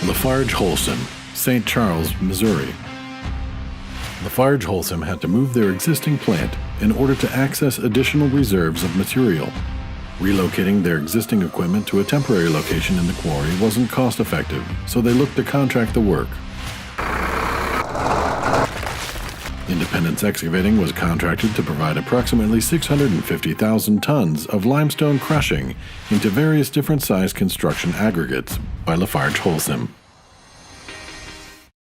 Lafarge Holcim, St. Charles, Missouri. Lafarge Holcim had to move their existing plant in order to access additional reserves of material. Relocating their existing equipment to a temporary location in the quarry wasn't cost-effective, so they looked to contract the work. Independence Excavating was contracted to provide approximately 650,000 tons of limestone crushing into various different size construction aggregates by Lafarge Holcim.